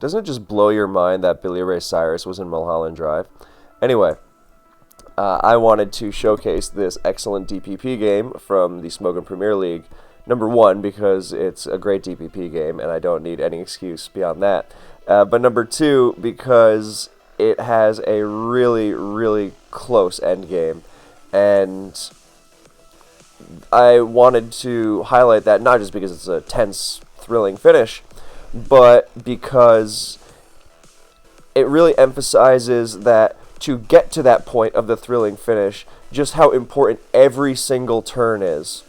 doesn't it just blow your mind that Billy Ray Cyrus was in Mulholland Drive? Anyway, I wanted to showcase this excellent DPP game from the Smokin' Premier League. Number one, because it's a great DPP game, and I don't need any excuse beyond that. But number two, because it has a really, really close end game. And I wanted to highlight that not just because it's a tense, thrilling finish, but because it really emphasizes that to get to that point of the thrilling finish, just how important every single turn is.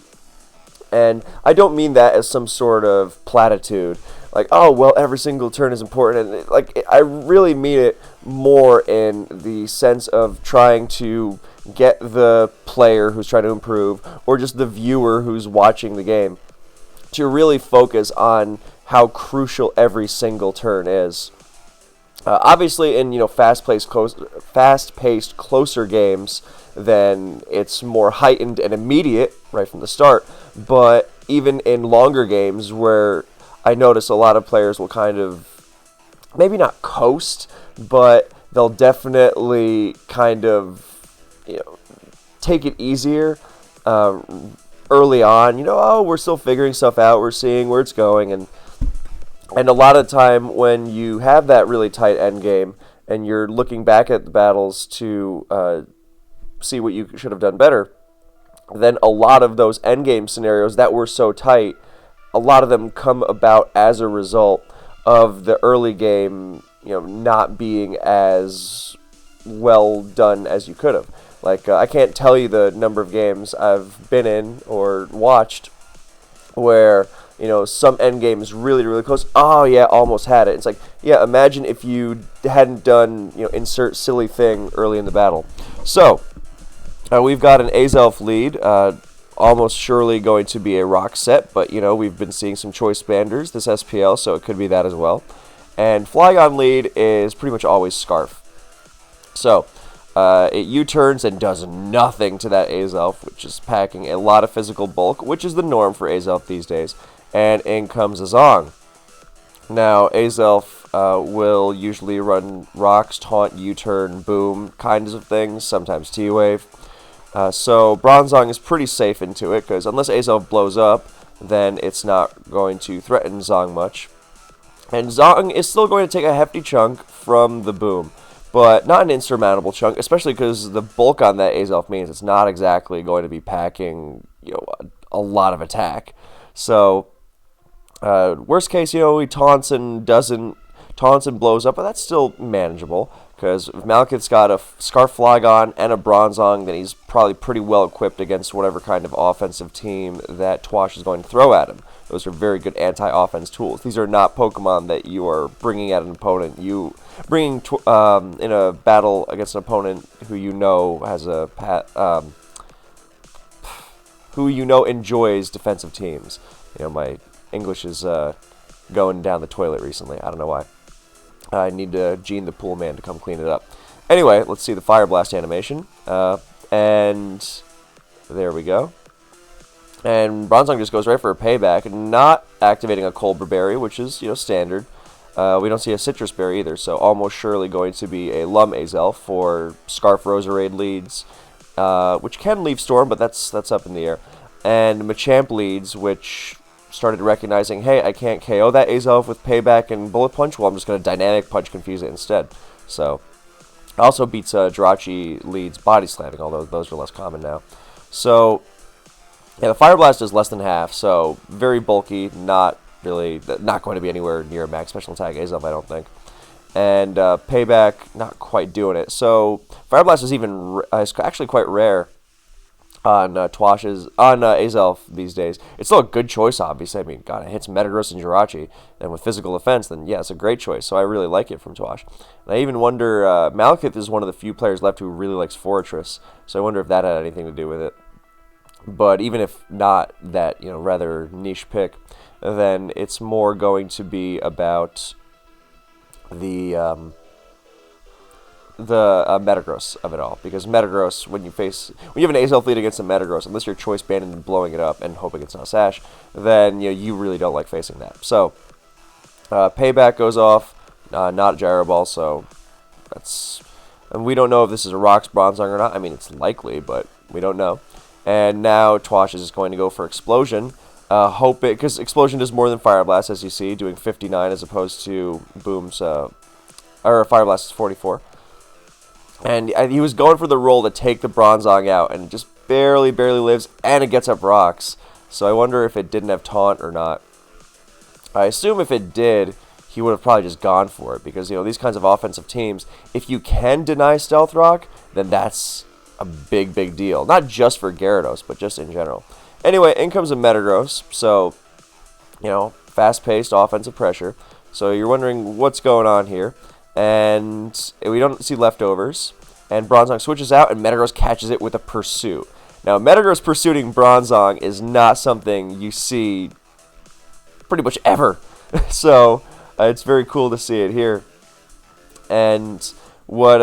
And I don't mean that as some sort of platitude, like, oh, well, every single turn is important. And I really mean it more in the sense of trying to get the player who's trying to improve, or just the viewer who's watching the game, to really focus on how crucial every single turn is. Obviously, in fast-paced, closer games, then it's more heightened and immediate right from the start. But even in longer games, where I notice a lot of players will kind of maybe not coast, but they'll definitely kind of take it easier early on. Oh, we're still figuring stuff out. We're seeing where it's going, and a lot of time when you have that really tight end game and you're looking back at the battles to see what you should have done better, then a lot of those end game scenarios that were so tight, a lot of them come about as a result of the early game, not being as well done as you could have. I can't tell you the number of games I've been in or watched where some end game is really, really close. Oh, yeah, almost had it. It's like, yeah, imagine if you hadn't done, insert silly thing early in the battle. So, we've got an Azelf lead, almost surely going to be a rock set, but, we've been seeing some choice banders this SPL, so it could be that as well. And Flygon lead is pretty much always Scarf. So, it U-turns and does nothing to that Azelf, which is packing a lot of physical bulk, which is the norm for Azelf these days. And in comes a Zong. Now, Azelf will usually run rocks, taunt, U-turn, boom, kinds of things, sometimes T-wave. So Bronzong is pretty safe into it, because unless Azelf blows up, then it's not going to threaten Zong much. And Zong is still going to take a hefty chunk from the boom, but not an insurmountable chunk, especially because the bulk on that Azelf means it's not exactly going to be packing a lot of attack. So worst case, he taunts and blows up, but that's still manageable, because if Malekith's got a Scarf Flygon and a Bronzong, then he's probably pretty well equipped against whatever kind of offensive team that Twash is going to throw at him. Those are very good anti-offense tools. These are not Pokemon that you are bringing at an opponent. You bringing in a battle against an opponent who has who enjoys defensive teams. My English is going down the toilet recently. I don't know why. I need Gene the Pool Man to come clean it up. Anyway, let's see the Fire Blast animation. And there we go. And Bronzong just goes right for a payback, not activating a Colbur Berry, which is, standard. We don't see a Citrus Berry either, so almost surely going to be a Lum Azelf for Scarf Roserade leads, which can leave Storm, but that's up in the air. And Machamp leads, which started recognizing, hey, I can't KO that Azelf with Payback and Bullet Punch, well, I'm just going to Dynamic Punch Confuse it instead. So, also beats Jirachi leads Body Slamming, although those are less common now. So, yeah, the Fire Blast is less than half, so very bulky, not going to be anywhere near a max special attack Azelf, I don't think. And Payback, not quite doing it. So, Fire Blast is actually quite rare on Azelf these days. It's still a good choice, obviously. I mean, God, it hits Metagross and Jirachi, and with physical defense, then yeah, it's a great choice. So I really like it from Twash. And I even wonder, Malekith is one of the few players left who really likes Fortress, so I wonder if that had anything to do with it. But even if not that, rather niche pick, then it's more going to be about the Metagross of it all, because Metagross, when you have an Azelf lead against a Metagross, unless you're choice banding and blowing it up and hoping it's not Sash, then you really don't like facing that. So Payback goes off, not Gyro Ball, so that's... And we don't know if this is a Rocks Bronzong or not. I mean, it's likely, but we don't know. And now Twash is going to go for Explosion. Hope it... Because Explosion does more than Fire Blast, as you see, doing 59 as opposed to Boom's... or Fire Blast is 44. And he was going for the roll to take the Bronzong out, and it just barely lives, and it gets up Rocks. So I wonder if it didn't have Taunt or not. I assume if it did, he would have probably just gone for it, because, you know, these kinds of offensive teams, if you can deny Stealth Rock, then that's a big deal. Not just for Gyarados, but just in general. Anyway, in comes a Metagross, so, you know, fast-paced offensive pressure. So you're wondering what's going on here, and we don't see leftovers, and Bronzong switches out, and Metagross catches it with a Pursuit. Now, Metagross pursuing Bronzong is not something you see pretty much ever. So, it's very cool to see it here. And what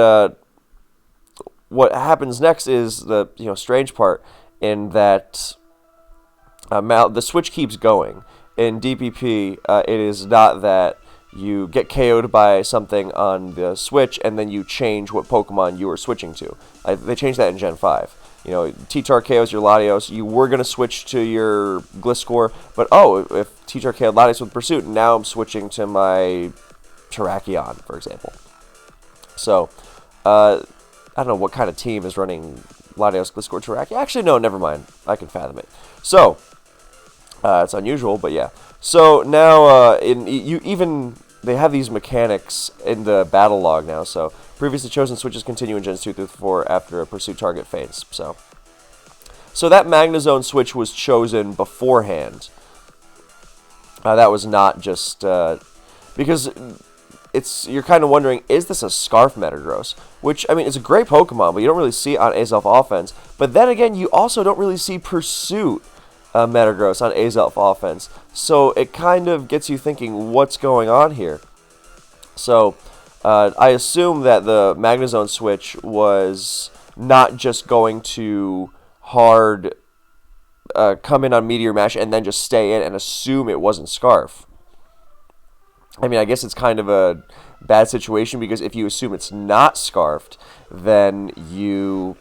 happens next is the strange part, in that the switch keeps going. In DPP, it is not that you get KO'd by something on the switch and then you change what Pokemon you are switching to. They changed that in Gen 5. You know, T-Tar KOs your Latios, you were going to switch to your Gliscor, but if T-Tar KO'd Latios with Pursuit, now I'm switching to my Terrakion, for example. So, I don't know what kind of team is running Latios, Gliscor, Terrakion. Actually, no, never mind. I can fathom it. So, it's unusual, but yeah. So, now, they have these mechanics in the battle log now, so previously chosen switches continue in Gens 2 through 4 after a pursuit target fades. So that Magnezone switch was chosen beforehand. That was not just... because you're kind of wondering, is this a Scarf Metagross? Which, I mean, it's a great Pokemon, but you don't really see it on Azelf offense. But then again, you also don't really see Pursuit Metagross on Azelf offense. So it kind of gets you thinking, what's going on here? So... I assume that the Magnezone switch was not just going to hard come in on Meteor Mash and then just stay in and assume it wasn't Scarf. I mean, I guess it's kind of a bad situation, because if you assume it's not Scarfed, then you...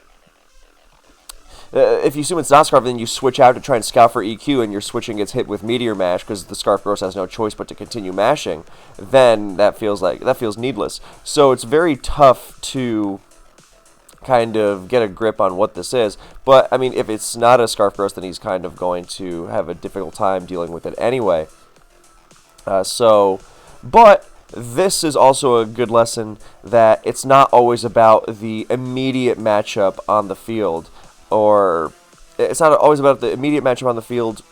if you assume it's not Scarf, then you switch out to try and scout for EQ, and your switching gets hit with Meteor Mash because the Scarf Gross has no choice but to continue mashing. Then that feels needless. So it's very tough to kind of get a grip on what this is. But I mean, if it's not a Scarf Gross, then he's kind of going to have a difficult time dealing with it anyway. But this is also a good lesson that it's not always about the immediate matchup on the field. Or it's not always about the immediate matchup on the field,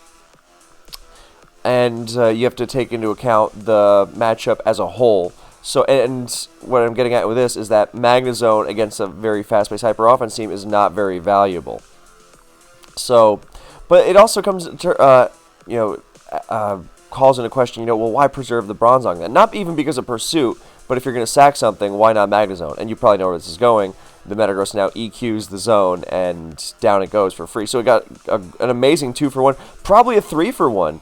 and you have to take into account the matchup as a whole. So, and what I'm getting at with this is that Magnezone against a very fast-paced hyper offense team is not very valuable. So, but it also comes to, calls into question, well, why preserve the Bronzong then? Not even because of Pursuit, but if you're going to sack something, why not Magnezone? And you probably know where this is going. The Metagross now EQs the zone, and down it goes for free. So it got an amazing 2-for-1, probably a 3-for-1,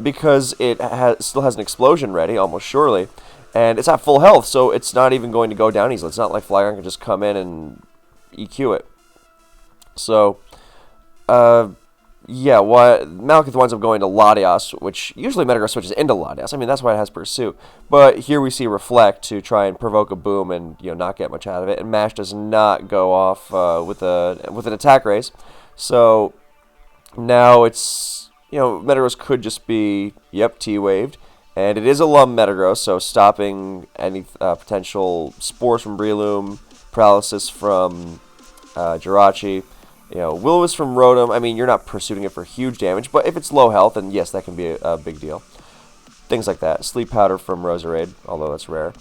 because it still has an Explosion ready, almost surely, and it's at full health, so it's not even going to go down easily. It's not like Flygon can just come in and EQ it. So, yeah, Malekith winds up going to Latias, which usually Metagross switches into Latias. I mean, that's why it has Pursuit. But here we see Reflect to try and provoke a Boom and not get much out of it. And Mash does not go off with an attack raise. So now it's Metagross could just be T-waved, and it is a Lum Metagross, so stopping any potential Spores from Breloom, Paralysis from Jirachi. Will-O-Wisp from Rotom, I mean, you're not pursuing it for huge damage, but if it's low health, then yes, that can be a big deal. Things like that. Sleep Powder from Roserade, although that's rare.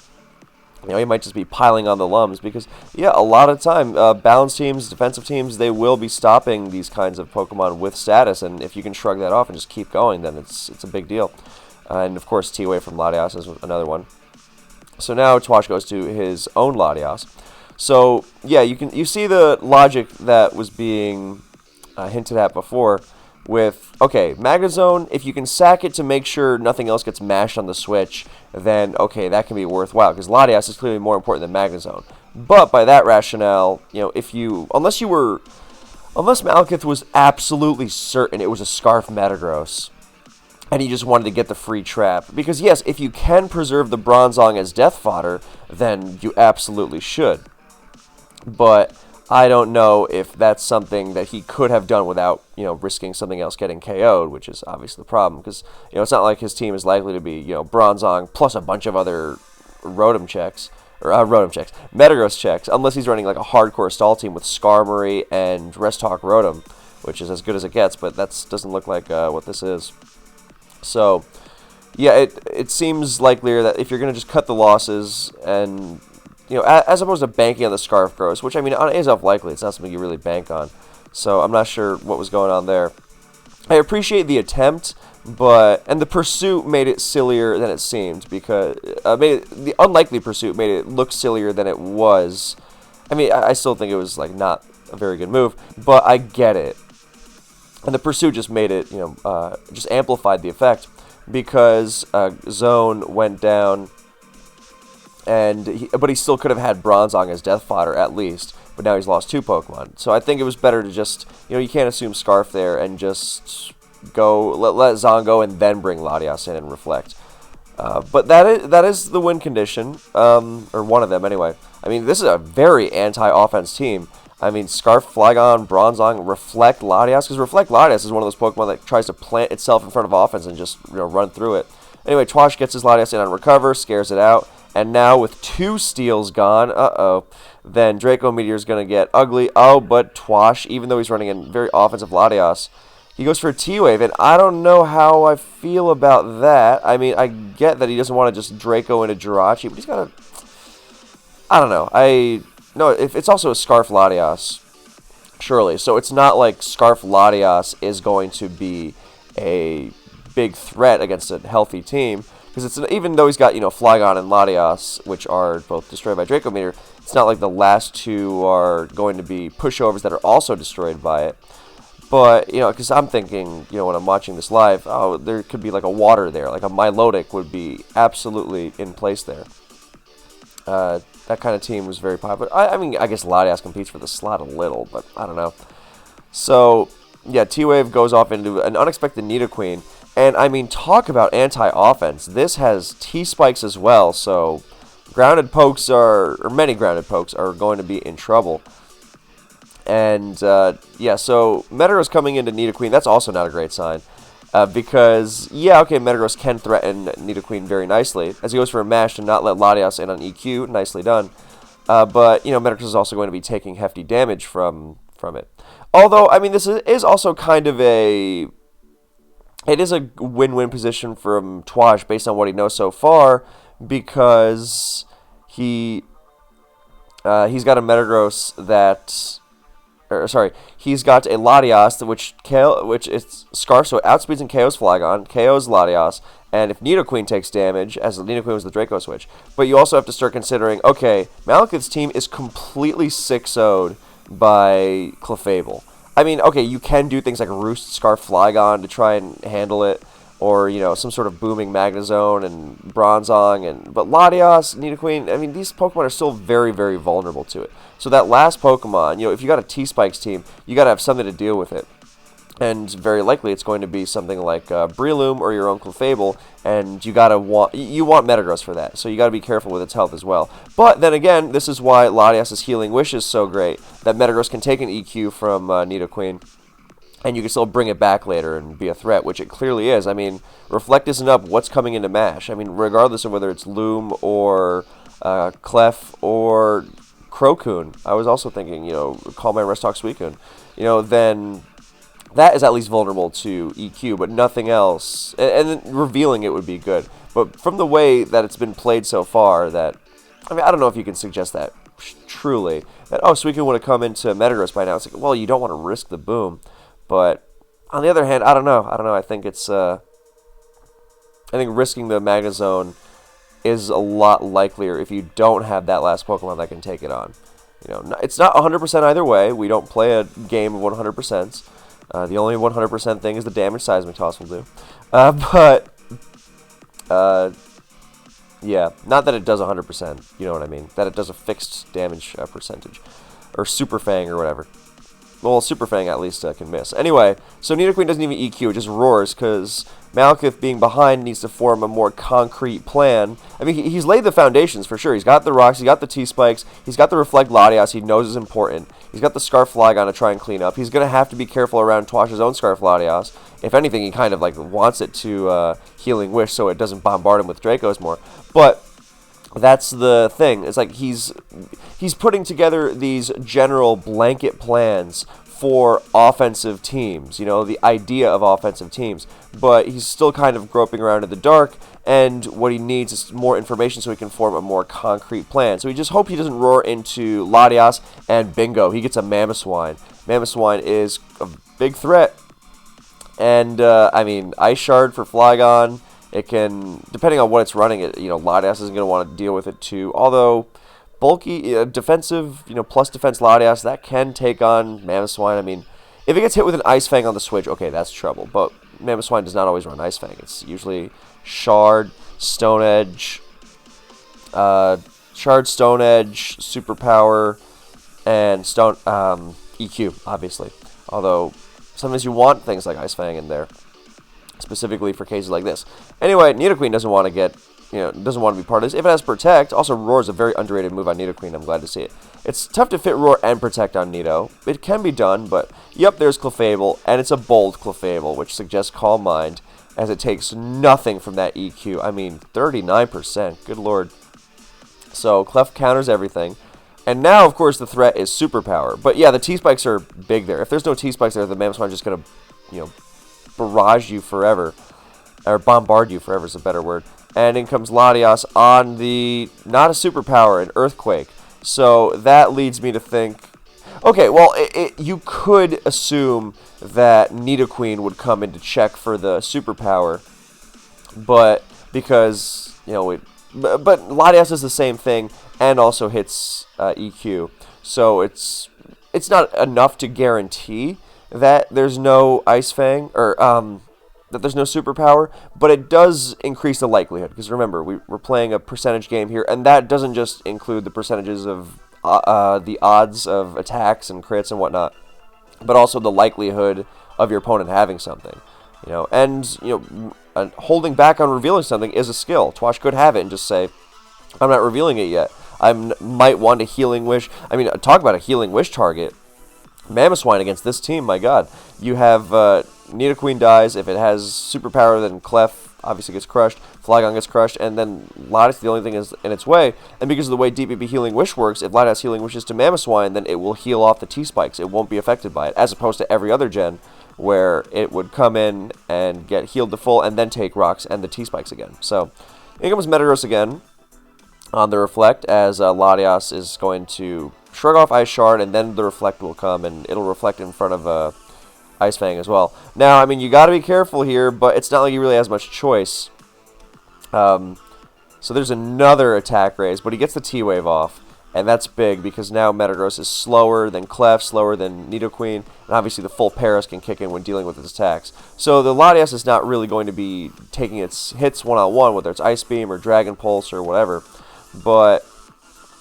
You might just be piling on the Lums, because, yeah, a lot of time, balanced teams, defensive teams, they will be stopping these kinds of Pokemon with status, and if you can shrug that off and just keep going, then it's a big deal. And, of course, T-Wave from Latias is another one. So now Twash goes to his own Latias. So yeah, you see the logic that was being hinted at before, with, okay, Magnezone, if you can sack it to make sure nothing else gets mashed on the switch, then, okay, that can be worthwhile, because Latias is clearly more important than Magnezone. But by that rationale, unless Malekith was absolutely certain it was a Scarf Metagross, and he just wanted to get the free trap. Because yes, if you can preserve the Bronzong as death fodder, then you absolutely should. But I don't know if that's something that he could have done without, risking something else getting KO'd, which is obviously the problem. Because, it's not like his team is likely to be, Bronzong plus a bunch of other Metagross checks, unless he's running like a hardcore stall team with Skarmory and Restock Rotom, which is as good as it gets, but that doesn't look like what this is. So, yeah, it seems likelier that if you're going to just cut the losses and, as opposed to banking on the Scarf Gross, which, I mean, on Azelf likely, it's not something you really bank on. So I'm not sure what was going on there. I appreciate the attempt, and the pursuit made it sillier than it seemed, because the unlikely pursuit made it look sillier than it was. I mean, I still think it was, like, not a very good move, but I get it. And the pursuit just made it, just amplified the effect, because Zone went down, but he still could have had Bronzong as death fodder at least, but now he's lost 2 Pokemon. So I think it was better to just, you can't assume Scarf there and just let Zon go and then bring Latias in and reflect. But that is the win condition, or one of them anyway. I mean, this is a very anti-offense team. I mean, Scarf, Flygon, Bronzong, Reflect, Latias, because Reflect Latias is one of those Pokemon that tries to plant itself in front of offense and just run through it. Anyway, Twash gets his Latias in on Recover, scares it out, and now with 2 steals gone, then Draco Meteor's going to get ugly. Oh, but Twash, even though he's running a very offensive Latias, he goes for a T-Wave, and I don't know how I feel about that. I mean, I get that he doesn't want to just Draco into Jirachi, but he's got to... I don't know. No, if it's also a Scarf Latias, surely. So it's not like Scarf Latias is going to be a big threat against a healthy team. Because even though he's got, Flygon and Latias, which are both destroyed by Draco Meteor, it's not like the last 2 are going to be pushovers that are also destroyed by it. But, because I'm thinking, when I'm watching this live, oh, there could be like a water there. Like a Milotic would be absolutely in place there. That kind of team was very popular. I mean, I guess Latias competes for the slot a little, but I don't know. So, yeah, T-Wave goes off into an unexpected Nidoqueen. And, I mean, talk about anti-offense. This has T-Spikes as well, so many grounded pokes are going to be in trouble. And, yeah, so Metagross coming into Nidoqueen, that's also not a great sign. Because, yeah, okay, Metagross can threaten Nidoqueen very nicely, as he goes for a mash to not let Latias in on EQ. Nicely done. But, Metagross is also going to be taking hefty damage from it. Although, I mean, this is also kind of a... It is a win-win position from Twash based on what he knows so far, because he's got a Metagross that... he's got a Latias, which is Scarf, so it outspeeds and KOs Flygon, KOs Latias, and if Nidoqueen takes damage, as Nidoqueen was the Draco switch. But you also have to start considering, okay, Malekith's team is completely 6-0'd by Clefable. I mean, okay, you can do things like Roost Scarf Flygon to try and handle it, or, some sort of booming Magnezone and Bronzong, but Latias, Nidoqueen, I mean, these Pokemon are still very, very vulnerable to it. So that last Pokemon, if you got a T-Spikes team, you got to have something to deal with it. And very likely it's going to be something like Breloom or your own Clefable, and you want Metagross for that, so you got to be careful with its health as well. But then again, this is why Latias' Healing Wish is so great, that Metagross can take an EQ from Nidoqueen, and you can still bring it back later and be a threat, which it clearly is. I mean, Reflect isn't up, what's coming into MASH? I mean, regardless of whether it's Loom or Clef or Crocoon, I was also thinking, Call My Restock Suicune, then that is at least vulnerable to EQ, but nothing else. And then revealing it would be good. But from the way that it's been played so far, I don't know if you can suggest that truly. That, Suicune would have come into Metagross by now. It's like, well, you don't want to risk the boom. But on the other hand, I don't know. I think it's, I think risking the Magnezone is a lot likelier if you don't have that last Pokemon that can take it on. It's not 100% either way. We don't play a game of 100%. The only 100% thing is the damage Seismic Toss will do. But yeah, not that it does 100%, you know what I mean. That it does a fixed damage percentage. Or Super Fang or whatever. Well, Super Fang at least can miss. Anyway, so Nidoqueen doesn't even EQ, it just roars, because Malekith being behind needs to form a more concrete plan. I mean, he's laid the foundations for sure. He's got the rocks, he's got the T-Spikes, he's got the Reflect Latias he knows is important. He's got the Scarf Flygon to try and clean up. He's going to have to be careful around Twash's own Scarf Latias. If anything, he kind of like wants it to Healing Wish so it doesn't bombard him with Dracos more. But that's the thing. It's like he's putting together these general blanket plans for offensive teams, you know, the idea of offensive teams, but he's still kind of groping around in the dark, and what he needs is more information so he can form a more concrete plan. So he just hopes he doesn't roar into Latias, and bingo, he gets a Mamoswine. Mamoswine is a big threat, and I mean, Ice Shard for Flygon. It can, depending on what it's running, you know, Latias isn't going to want to deal with it too. Although bulky, defensive, you know, plus defense Latias, that can take on Mamoswine. I mean, if it gets hit with an Ice Fang on the switch, okay, that's trouble. But Mamoswine does not always run Ice Fang. It's usually Shard, Stone Edge, Superpower, and Stone EQ, obviously. Although sometimes you want things like Ice Fang in there, specifically for cases like this. Anyway, Nidoqueen doesn't want to get, you know, doesn't want to be part of this. If it has Protect, also Roar is a very underrated move on Nidoqueen. I'm glad to see it. It's tough to fit Roar and Protect on Nido. It can be done, but yep, there's Clefable, and it's a bold Clefable, which suggests Calm Mind, as it takes nothing from that EQ. I mean, 39%. Good lord. So Clef counters everything. And now, of course, the threat is Superpower. But yeah, the T-Spikes are big there. If there's no T-Spikes there, the Mamoswine is just going to, you know, barrage you forever. Or bombard you forever is a better word. And in comes Latias on the, not a Superpower, an Earthquake. So that leads me to think, okay, well, you could assume that Nidoqueen would come into check for the Superpower. But because, you know, but Latias does the same thing and also hits EQ. So it's not enough to guarantee that there's no Ice Fang, or that there's no Superpower, but it does increase the likelihood, because remember, we're playing a percentage game here, and that doesn't just include the percentages of the odds of attacks and crits and whatnot, but also the likelihood of your opponent having something, you know, and, you know, holding back on revealing something is a skill. Twash could have it and just say, I'm not revealing it yet. I might want a Healing Wish. I mean, talk about a Healing Wish target. Mamoswine against this team, my god. You have Nidoqueen dies. If it has Superpower, then Clef obviously gets crushed. Flygon gets crushed, and then Latias, the only thing is in its way. And because of the way DPP Healing Wish works, if Latias Healing Wishes to Mamoswine, then it will heal off the T-Spikes. It won't be affected by it, as opposed to every other gen, where it would come in and get healed to full, and then take rocks and the T-Spikes again. So, in comes Metagross again on the Reflect, as Latias is going to shrug off Ice Shard, and then the Reflect will come, and it'll reflect in front of Ice Fang as well. Now, I mean, you got to be careful here, but it's not like he really has much choice. So there's another attack raise, but he gets the T-Wave off, and that's big, because now Metagross is slower than Clef, slower than Nidoqueen, and obviously the full Paras can kick in when dealing with its attacks. So the Latias is not really going to be taking its hits one-on-one, whether it's Ice Beam or Dragon Pulse or whatever, but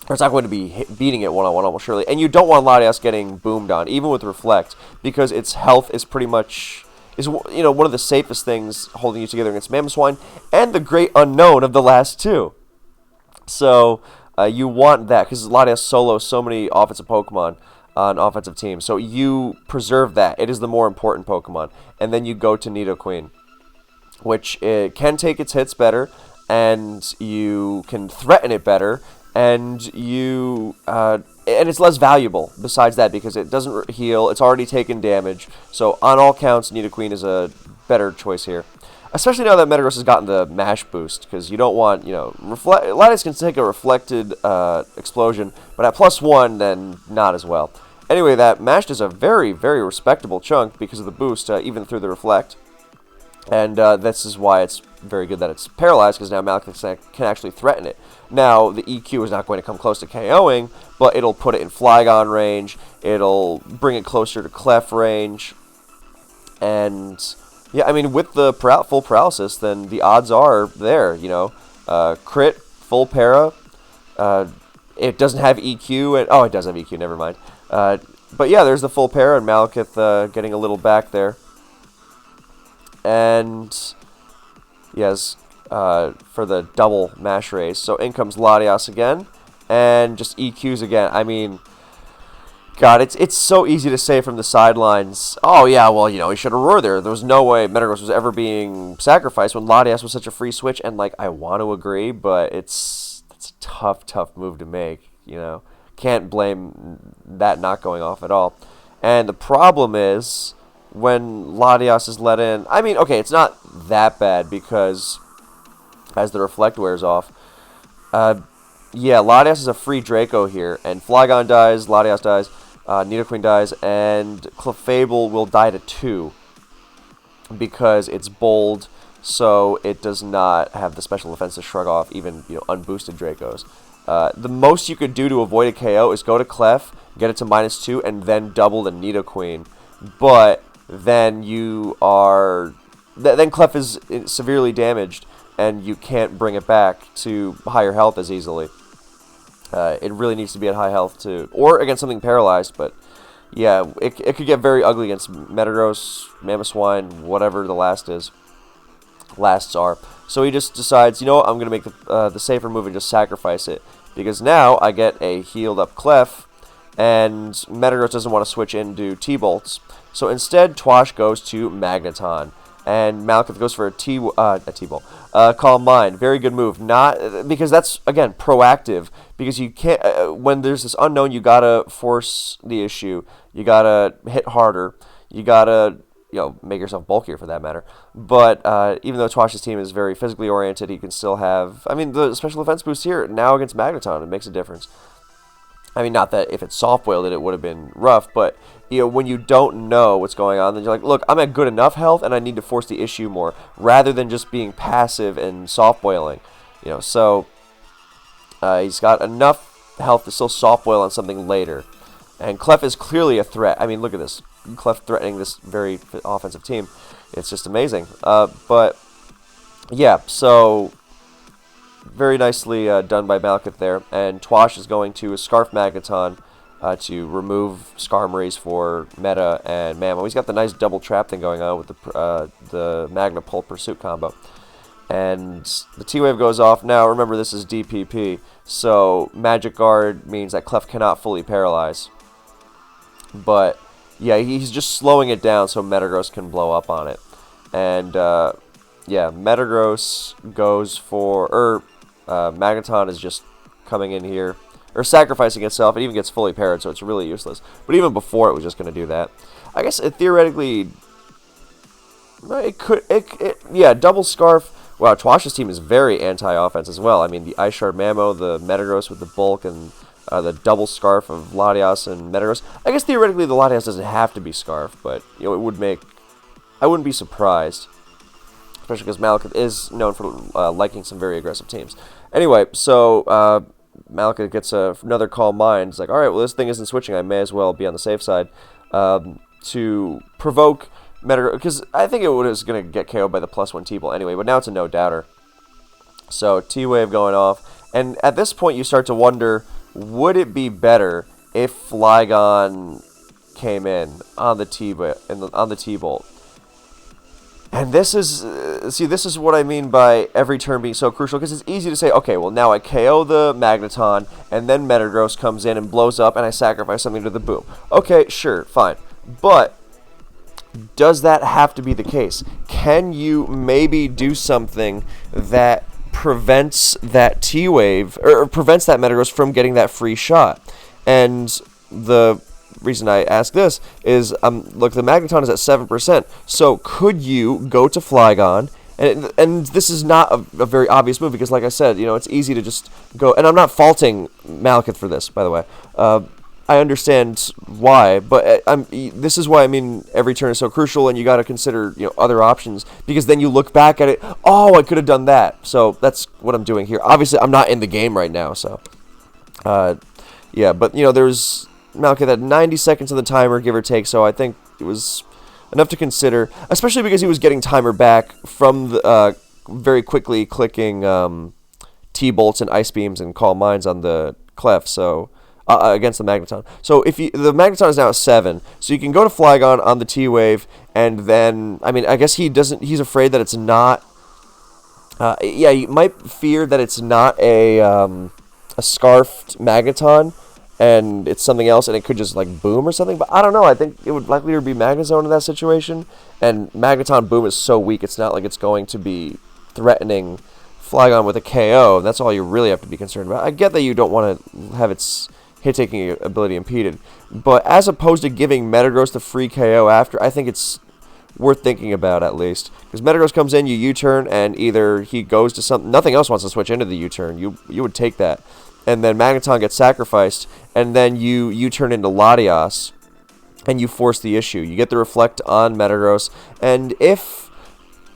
it's not going to be beating it one-on-one almost surely. And you don't want Latias getting boomed on, even with Reflect, because its health is pretty much, you know, one of the safest things holding you together against Mamoswine, and the great unknown of the last two. So you want that, because Latias solos so many offensive Pokemon on offensive teams. So you preserve that. It is the more important Pokemon. And then you go to Nidoqueen, which it can take its hits better, and you can threaten it better, and and it's less valuable besides that, because it doesn't heal, it's already taken damage. So on all counts, Nidoqueen is a better choice here, especially now that Metagross has gotten the mash boost, because you don't want, you know, Latias can take a reflected explosion, but at +1, then not as well. Anyway, that mash is a very, very respectable chunk because of the boost, even through the reflect. And this is why it's very good that it's paralyzed, because now Malekith can actually threaten it. Now, the EQ is not going to come close to KOing, but it'll put it in Flygon range, it'll bring it closer to Clef range, And yeah, I mean, with the full paralysis, then the odds are there. Crit, full para. It doesn't have EQ, and oh, it does have EQ. Never mind. But yeah, there's the full para, and Malekith getting a little back there. And yes, for the double mash raise. So in comes Latias again, and just EQs again. I mean, God, it's so easy to say from the sidelines, oh yeah, well, he should have roared there. There was no way Metagross was ever being sacrificed when Latias was such a free switch, and like, I want to agree, but it's a tough move to make, Can't blame that not going off at all. And the problem is, when Latias is let in, I mean, okay, it's not that bad because as the Reflect wears off, yeah, Latias is a free Draco here, and Flygon dies, Latias dies, Nidoqueen dies, and Clefable will die to 2 because it's bold, so it does not have the special defense to shrug off even unboosted Dracos. The most you could do to avoid a KO is go to Clef, get it to -2, and then double the Nidoqueen. But then then Clef is severely damaged, and you can't bring it back to higher health as easily. It really needs to be at high health or against something paralyzed. But yeah, it could get very ugly against Metagross, Mamoswine, whatever the lasts are. So he just decides, I'm going to make the safer move and just sacrifice it, because now I get a healed up Clef, and Metagross doesn't want to switch into T-Bolts. So instead, Twash goes to Magneton, and Malekith goes for a T-Bolt. Calm Mind, very good move. Not because that's again proactive. Because you can't when there's this unknown, you gotta force the issue. You gotta hit harder. You gotta make yourself bulkier for that matter. But even though Twash's team is very physically oriented, he can still have. I mean, the special defense boost here now against Magneton, it makes a difference. I mean, not that if it soft-boiled it would have been rough, but, when you don't know what's going on, then you're like, look, I'm at good enough health, and I need to force the issue more, rather than just being passive and soft-boiling. So he's got enough health to still soft-boil on something later. And Clef is clearly a threat. I mean, look at this. Clef threatening this very offensive team. It's just amazing. But, yeah, so very nicely done by Malekith there, and Twash is going to Scarf Magneton to remove Skarmory's for Meta and Mamo. He's got the nice double trap thing going on with the Magna Pulp Pursuit combo. And the T-Wave goes off. Now, remember, this is DPP, so Magic Guard means that Clef cannot fully paralyze. But, yeah, he's just slowing it down so Metagross can blow up on it. And, yeah, Metagross goes for... Magneton is just coming in here, or sacrificing itself. It even gets fully parried, so it's really useless. But even before, it was just going to do that. I guess it theoretically... It could... yeah, double Scarf... Wow, Twash's team is very anti-offense as well. I mean, the Ice Shard Mamo, the Metagross with the bulk, and the double Scarf of Latias and Metagross. I guess theoretically the Latias doesn't have to be Scarf, but it would make... I wouldn't be surprised. Especially because Malekith is known for liking some very aggressive teams. Anyway, so Malekith gets another Calm Mind. It's like, all right, well, this thing isn't switching. I may as well be on the safe side to provoke Metagross. Because I think it was going to get KO'd by the +1 T-Bolt anyway, but now it's a no-doubter. So T-Wave going off. And at this point, you start to wonder, would it be better if Flygon came in on the T-Bolt? And this is, this is what I mean by every turn being so crucial, because it's easy to say, okay, well, now I KO the Magneton, and then Metagross comes in and blows up, and I sacrifice something to the boom. Okay, sure, fine. But does that have to be the case? Can you maybe do something that prevents that T-Wave, or prevents that Metagross from getting that free shot? And the reason I ask this is, look, the Magneton is at 7%, so could you go to Flygon, and this is not a very obvious move, because like I said, it's easy to just go, and I'm not faulting Malekith for this, by the way. I understand why, but this is why I mean every turn is so crucial, and you got to consider other options, because then you look back at it, oh, I could have done that. So that's what I'm doing here. Obviously, I'm not in the game right now, so yeah, but there's Malekith had 90 seconds of the timer, give or take, so I think it was enough to consider, especially because he was getting timer back from the very quickly clicking T-bolts and ice beams and calm minds on the Clef, so against the Magneton. So if the Magneton is now at 7, so you can go to Flygon on the T-wave, and then I guess he's afraid that it's not. Yeah, you might fear that it's not a scarfed Magneton, and it's something else, and it could just like boom or something. But I don't know. I think it would likely be Magnezone in that situation, and Magneton boom is so weak. It's not like it's going to be threatening Flygon with a KO. That's all you really have to be concerned about. I get that you don't want to have its hit-taking ability impeded, but as opposed to giving Metagross the free KO after, I think it's worth thinking about at least. Because Metagross comes in, you U-turn, and either he goes to something. Nothing else wants to switch into the U-turn. You would take that. And then Magneton gets sacrificed, and then you U-turn into Latias, and you force the issue. You get the Reflect on Metagross, and if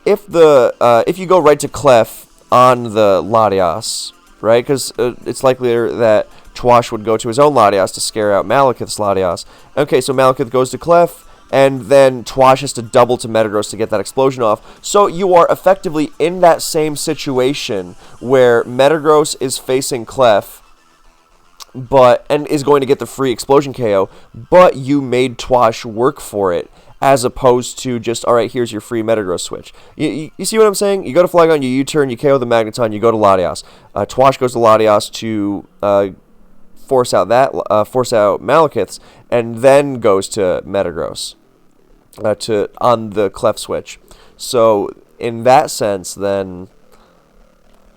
you go right to Clef on the Latias, right? Because it's likelier that Twash would go to his own Latias to scare out Malekith's Latias. Okay, so Malekith goes to Clef, and then Twash has to double to Metagross to get that explosion off. So you are effectively in that same situation where Metagross is facing Clef, and is going to get the free explosion KO, but you made Twash work for it, as opposed to just, alright, here's your free Metagross switch. You see what I'm saying? You go to Flygon, you U-turn, you KO the Magneton, you go to Latias. Twash goes to Latias to force out Malekith's, and then goes to Metagross on the Clef switch. So in that sense, then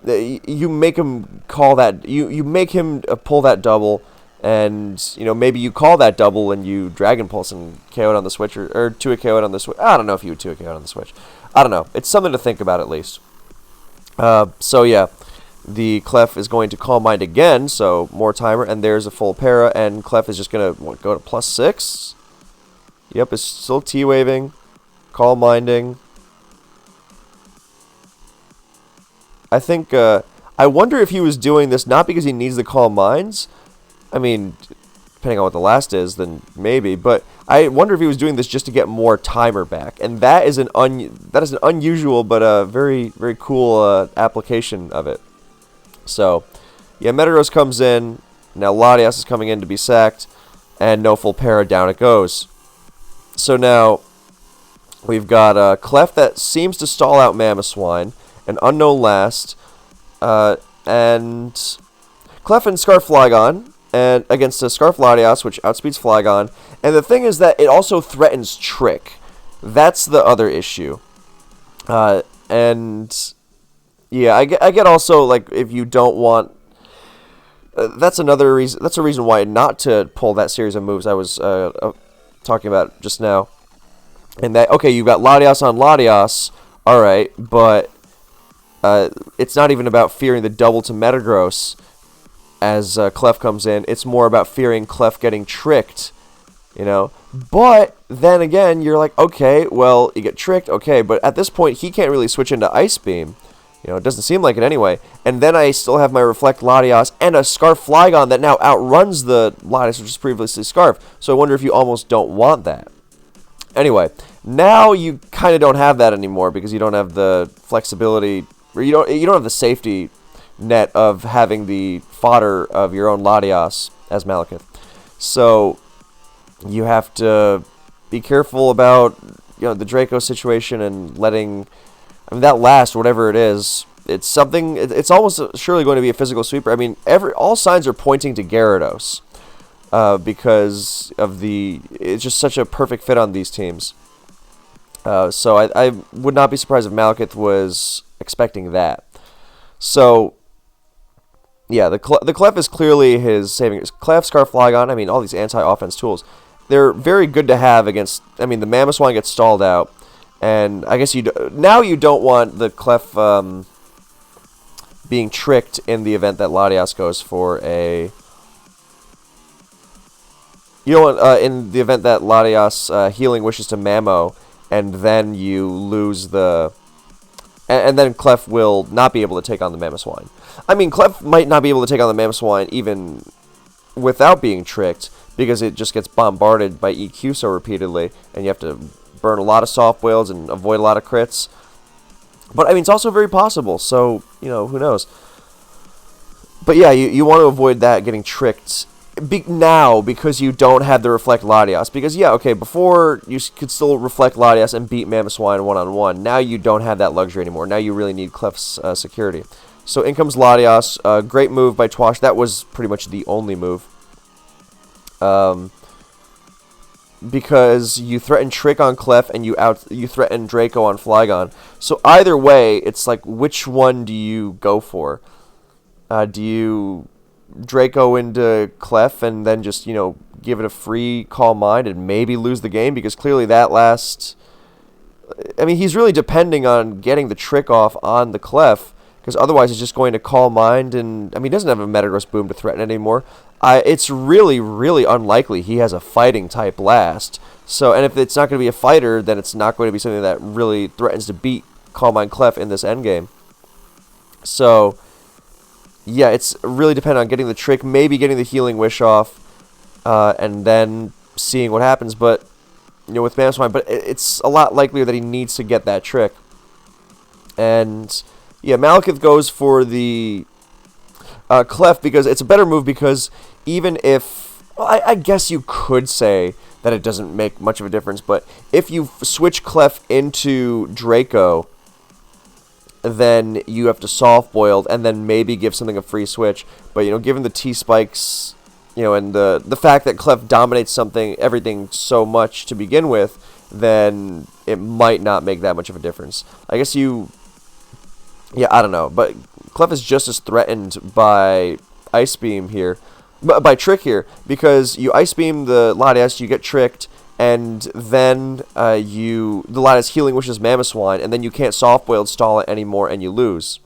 you make him call that. You make him pull that double, and maybe you call that double and you Dragon Pulse and KO it on the switch, or 2 KO it on the switch. I don't know if you would 2 KO it on the switch. I don't know. It's something to think about at least. So yeah. The Clef is going to Calm Mind again, so more timer, and there's a full para, and Clef is just going to go to +6. Yep, it's still T-waving, Calm Minding. I think, I wonder if he was doing this not because he needs the Calm Minds. I mean, depending on what the last is, then maybe, but I wonder if he was doing this just to get more timer back, and that is an unusual but a very, very cool application of it. So, yeah, Metagross comes in. Now Latias is coming in to be sacked. And no full para, down it goes. So now, we've got a Clef that seems to stall out Mamoswine. An Unknown Last. And Clef and Scarf Flygon. And against a Scarf Latias, which outspeeds Flygon. And the thing is that it also threatens Trick. That's the other issue. And yeah, I get also, like, if you don't want... that's another reason. That's a reason why not to pull that series of moves I was talking about just now. And that, okay, you've got Latias on Latias, alright, but it's not even about fearing the double to Metagross as Clef comes in. It's more about fearing Clef getting tricked, But then again, you're like, okay, well, you get tricked, okay, but at this point, he can't really switch into Ice Beam. It doesn't seem like it anyway. And then I still have my Reflect Latias and a Scarf Flygon that now outruns the Latias, which is previously Scarf. So I wonder if you almost don't want that. Anyway, now you kind of don't have that anymore because you don't have the flexibility, or you don't have the safety net of having the fodder of your own Latias as Malekith. So you have to be careful about the Draco situation and letting... that last, whatever it is, it's something. It's almost surely going to be a physical sweeper. I mean, all signs are pointing to Gyarados because of it's just such a perfect fit on these teams. So I would not be surprised if Malekith was expecting that. So yeah, the Clef is clearly his saving. Clef, Scarf, Flygon. I mean, all these anti-offense tools, they're very good to have against. I mean, the Mamoswine gets stalled out. And I guess now you don't want the Clef being tricked in the event that Latias goes for a... You don't want, in the event that Latias healing wishes to Mamo, and then you lose the... And then Clef will not be able to take on the Mamoswine. I mean, Clef might not be able to take on the Mamoswine even without being tricked, because it just gets bombarded by EQ so repeatedly, and you have to burn a lot of soft boils and avoid a lot of crits. But, I mean, it's also very possible, so, you know, who knows. But, yeah, you want to avoid that getting tricked now because you don't have the Reflect Latias. Because, yeah, okay, before you could still Reflect Latias and beat Mamoswine one-on-one. Now you don't have that luxury anymore. Now you really need Clef's security. So in comes Latias. Great move by Twash. That was pretty much the only move. Because you threaten Trick on Clef and you threaten Draco on Flygon. So either way, it's like, which one do you go for? Do you Draco into Clef and then just, you know, give it a free Calm Mind and maybe lose the game? Because clearly that last... I mean, he's really depending on getting the Trick off on the Clef, because otherwise he's just going to Calm Mind, and, I mean, he doesn't have a Metagross Boom to threaten anymore. It's really, really unlikely he has a fighting type last. So, and if it's not going to be a fighter, then it's not going to be something that really threatens to beat Calm Mind Clef in this endgame. So, yeah, it's really dependent on getting the Trick, maybe getting the Healing Wish off, and then seeing what happens. But, you know, with Mamoswine, but it's a lot likelier that he needs to get that Trick. And, yeah, Malekith goes for the Clef because it's a better move, because even if... Well, I guess you could say that it doesn't make much of a difference, but if you switch Clef into Draco, then you have to Soft Boiled and then maybe give something a free switch. But, you know, given the T-Spikes, you know, and the fact that Clef dominates everything so much to begin with, then it might not make that much of a difference. I guess yeah, I don't know, but Clef is just as threatened by Ice Beam here, by Trick here, because you Ice Beam the Latias, you get tricked, and then the Latias Healing Wishes Mamoswine, and then you can't Soft Boiled stall it anymore, and you lose.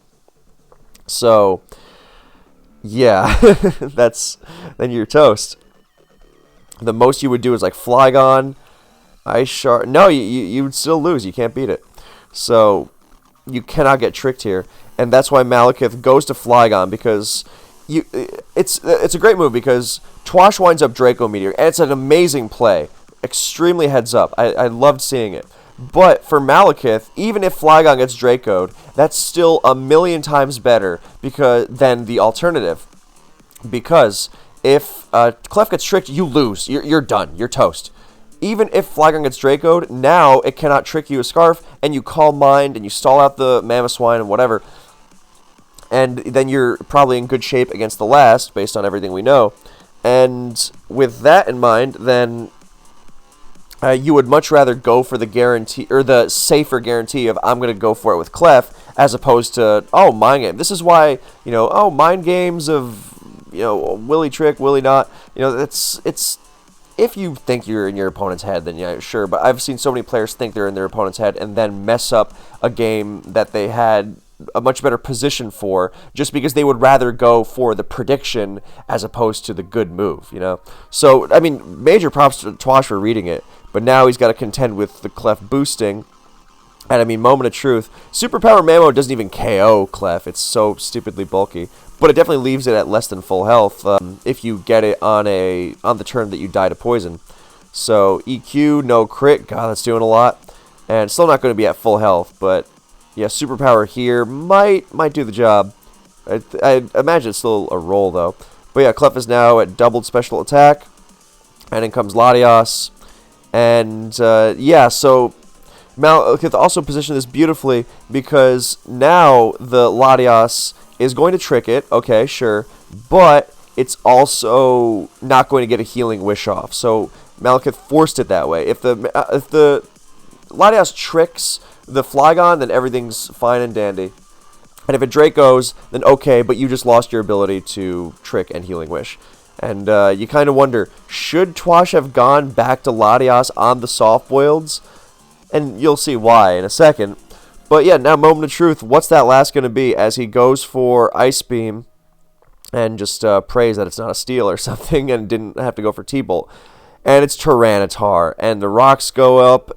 So, yeah, then you're toast. The most you would do is like Flygon, Ice Shard. No, you would still lose. You can't beat it. So you cannot get tricked here, and that's why Malekith goes to Flygon, because it's a great move, because Twash winds up Draco Meteor, and it's an amazing play. Extremely heads up. I loved seeing it. But for Malekith, even if Flygon gets Dracoed, that's still a million times better than the alternative. Because if Clef gets tricked, you lose. You're done. You're toast. Even if Flygon gets Dracoed, now it cannot trick you a Scarf, and you Calm Mind, and you stall out the Mamoswine and whatever. And then you're probably in good shape against the last, based on everything we know. And with that in mind, then you would much rather go for the guarantee, or the safer guarantee of, I'm going to go for it with Clef, as opposed to, oh, Mind Game. This is why, you know, oh, Mind Games of, you know, Willy Trick, Willy not. You know, it's if you think you're in your opponent's head, then yeah, sure. But I've seen so many players think they're in their opponent's head and then mess up a game that they had a much better position for, just because they would rather go for the prediction as opposed to the good move, you know? So, I mean, major props to Twash for reading it, but now he's got to contend with the Clef boosting. And, I mean, moment of truth, Superpower Mamo doesn't even KO Clef. It's so stupidly bulky. But it definitely leaves it at less than full health if you get it on the turn that you die to poison. So EQ, no crit. God, that's doing a lot. And still not going to be at full health. But yeah, Superpower here might do the job. I imagine it's still a roll, though. But yeah, Clef is now at doubled special attack. And in comes Latias. And yeah, so Malekith also positioned this beautifully, because now the Latias is going to trick it, okay, sure, but it's also not going to get a Healing Wish off. So Malekith forced it that way. If the Latias tricks the Flygon, then everything's fine and dandy. And if it Dracos, then okay, but you just lost your ability to trick and Healing Wish. And you kind of wonder, should Twash have gone back to Latias on the Soft Boileds? And you'll see why in a second. But yeah, now moment of truth, what's that last going to be, as he goes for Ice Beam and just prays that it's not a steal or something and didn't have to go for T-Bolt. And it's Tyranitar, and the rocks go up,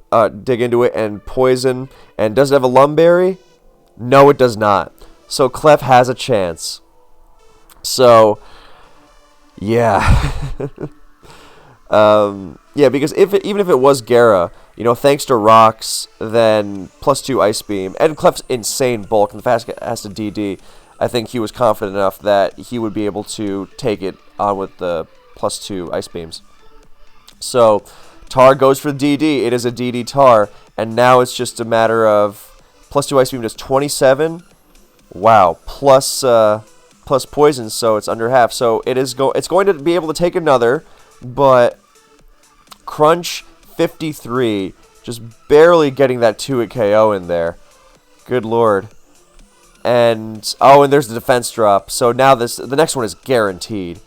dig into it, and poison. And does it have a Lumberry? No, it does not. So Clef has a chance. So, yeah. Yeah, because even if it was Gera, thanks to rocks, then +2 Ice Beam, and Clef's insane bulk, and the fact it has to DD, I think he was confident enough that he would be able to take it on with the +2 Ice Beams. So Tar goes for the DD. It is a DD Tar, and now it's just a matter of +2 Ice Beam does 27. Wow, plus poison, so it's under half. So it's going to be able to take another, but Crunch 53, just barely getting that 2-hit KO in there. Good lord. And there's the defense drop. So now the next one is guaranteed.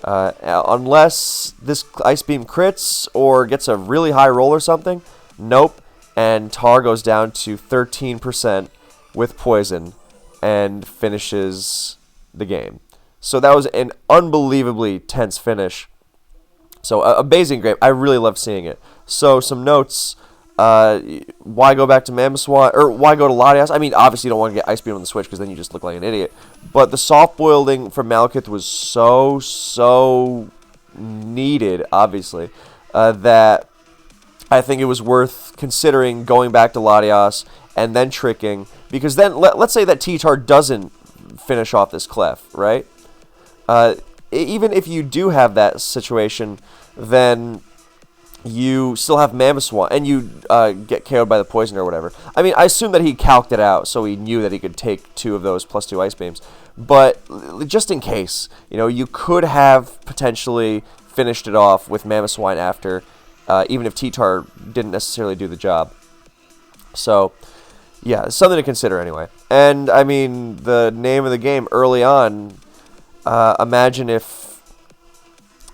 Unless this Ice Beam crits or gets a really high roll or something. Nope. And Tar goes down to 13% with poison and finishes the game. So that was an unbelievably tense finish. So amazing game. I really love seeing it. So some notes. Why go back to Mamoswine, or why go to Latias? I mean, obviously you don't want to get Ice Beam on the Switch because then you just look like an idiot. But the soft boiling from Malekith was so needed, obviously, that I think it was worth considering going back to Latias and then tricking, because then let's say that T-Tar doesn't finish off this Clef, right? Even if you do have that situation, then you still have Mamoswine, and you get KO'd by the poison or whatever. I mean, I assume that he calced it out, so he knew that he could take 2 of those +2 Ice Beams. But just in case, you could have potentially finished it off with Mamoswine after, even if T-Tar didn't necessarily do the job. So, yeah, something to consider anyway. And, I mean, the name of the game early on, imagine if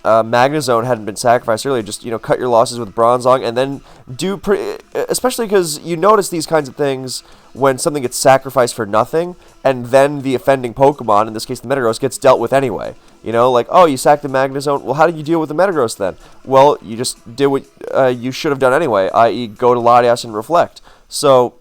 Magnezone hadn't been sacrificed earlier, just, cut your losses with Bronzong, and then especially because you notice these kinds of things when something gets sacrificed for nothing, and then the offending Pokemon, in this case the Metagross, gets dealt with anyway. Like, oh, you sacked the Magnezone, well, how did you deal with the Metagross then? Well, you just did what you should have done anyway, i.e. go to Latias and reflect. So,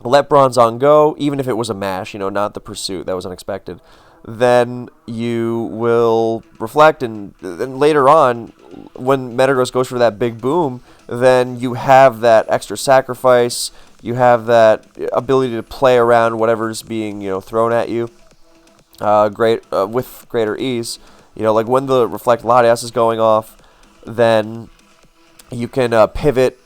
let Bronzong go, even if it was a mash, not the pursuit, that was unexpected. Then you will reflect, and then later on, when Metagross goes for that big boom, then you have that extra sacrifice, you have that ability to play around whatever's being, thrown at you with greater ease. Like when the Reflect Latias is going off, then you can pivot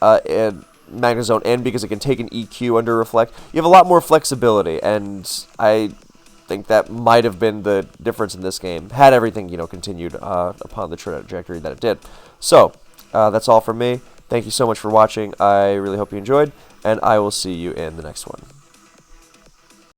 and Magnezone in because it can take an EQ under Reflect. You have a lot more flexibility, and I think that might have been the difference in this game had everything continued upon the trajectory that it did. So that's all from me. Thank you so much for watching. I really hope you enjoyed, and I will see you in the next one.